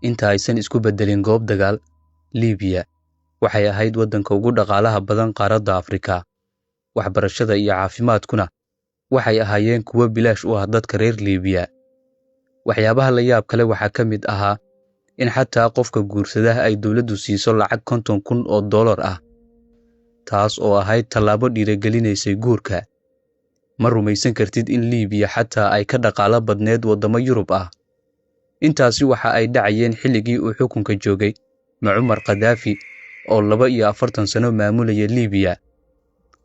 Inta aysan isku bedelin goob dagaal, Liibiya waxay ahayd waddanka ugu dhaqaalaha badan qaaradda Afrika. Waxbarashada iyo caafimaadkuna waxay ahaayeen kuwo bilaash u ah dadka reer Liibiya. Waxyaabaha la yaab kale waxaa ka mid ahaa in xataa qofka guursadaha ay dowladdu siiso lacag 50,000 oo dollar ah, taas oo ahayd tallaabo dhiirigelinaysay guurka. Ma rumaysan kartid in Liibiya xataa ay ka dhaqaalo badneed waddamo Yurub ah. Intaasi waxa ay dhacayeen xilligii uu xukunka joogay Muammar Gaddafi oo 42 sano maamulayay Liibiya.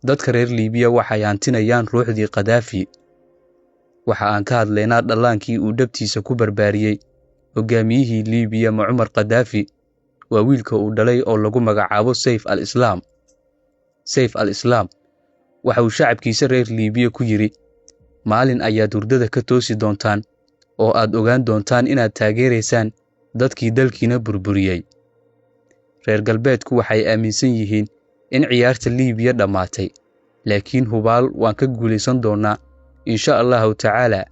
Dadka reer Liibiya waxay hantinayaan ruuxdii Gaddafi. Waxa aan ka hadlaynaa dhallaankii uu dhabtiisa ku barbaariyay hogaamiyihii Liibiya Muammar Gaddafi waa wiilka uu dhalay oo lagu magacaabo Saif al-Islam. Saif al-Islam waxa uu shacabkiisa reer Liibiya ku yiri, maalin ayaad hurdada ka toosi doontaan oo aad ogaan doontaan inaad taageeraysaan dadkii dalkiina burburiyay. Reer galbeedku waxay aaminsan yihiin in ciyaarta Liibiya dhammaatay, laakiin hubaal waan ka guulaysan doonaa insha Allahu tacaala.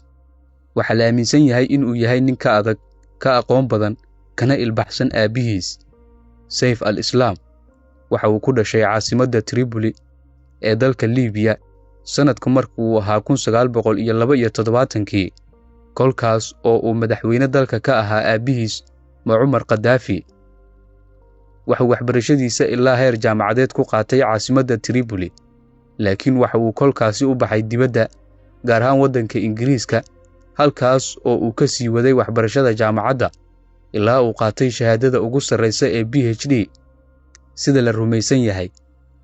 Waxa la aaminsan yahay inuu yahay nin ka adag, ka aqoon badan, kana ilbaxsan aabihiis. Saif al-Islam waxa uu ku dhashay caasimadda Tripoli ee dalka Liibiya sanadku markuu ahaa 1972, kolkaas oo uu madaxweyne dalka ka ahaa aabihiis Muammar Gaddafi. Waxa uu waxbarashadiisa ilaa heer jaamacadeed ku qaatay caasimadda Tripoli, laakiin waxa uu kolkaasi u baxay dibadda, gaar ahaan waddanka Ingiriiska, halkaas oo uu ka sii waday waxbarashada jaamacadda ilaa uu qaatay shahaadada ugu sarreysa ee PhD. Sida la rumaysan yahay,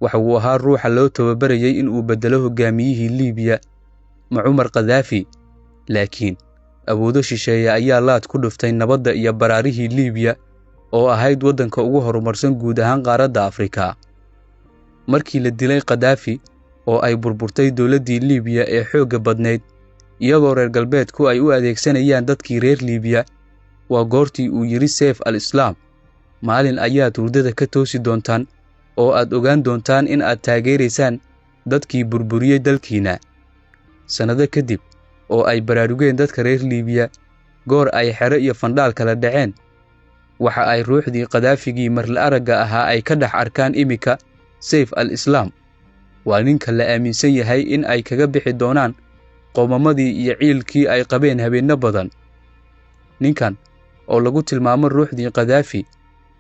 waxa uu ahaa ruuxa loo tababarayay in uu bedelo hogaamiyihii Liibiya Muammar Gaddafi, laakiin awoodo shisheeye ayaa laad ku dhuftay nabadda iyo baraarihii Liibiya oo ahayd waddanka ugu horumarsan guud ahaan qaaradda Afrika. Markii la dilay Gaddafi oo ay burburtay dowladdii Liibiya ee xoogga badneyd, iyadoo reer galbeedku ay u adeegsanayaan dadkii reer Liibiya, waa goortii uu yiri Saif al-Islam, maalin ayaad hurdada ka toosi doontaan oo aad ogaan doontaan in aad taageeraysaan dadkii burburiyay dalkiina. Sanado kadib oo ay baraarugeen dadka reer Liibiya, goor ay xero iyo fandhaal kala dhaceen, waxa ay ruuxdii Gaddafigii marla aragga ahaa ay ka dhex arkaan imika Saif al-Islam. Waa ninka la aaminsan yahay in ay kaga bixi doonaan qowmamadii iyo ciilkii ay qabeen habeenno badan. Ninkan oo lagu tilmaamo ruuxdii Gaddafi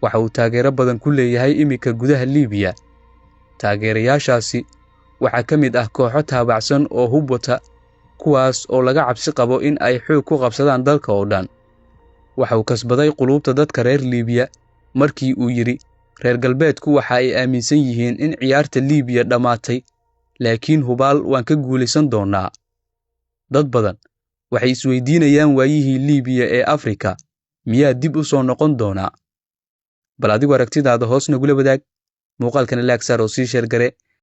waxa uu taageero badan ku leeyahay imika gudaha Liibiya. Taageerayaashaasi waxaa ka mid ah kooxo taabacsan oo hub wata, kuwaas oo laga cabsi qabo in ay xoog ku qabsadaan dalka oo dhan. Waxa uu kasbaday quluubta dadka reer Liibiya markii uu yiri, reer galbeedku waxa ay aaminsan yihiin in ciyaarta Liibiya dhammaatay, laakiin hubaal waan ka guulaysan doonaa. Dad badan waxay isweydiinayaan waayihii Liibiya ee Afrika miyaa dib u soo noqon doonaa? Bal adigu aragtidaada hoos nagula wadaag, muuqaalkana laag saar oo sii sheer gare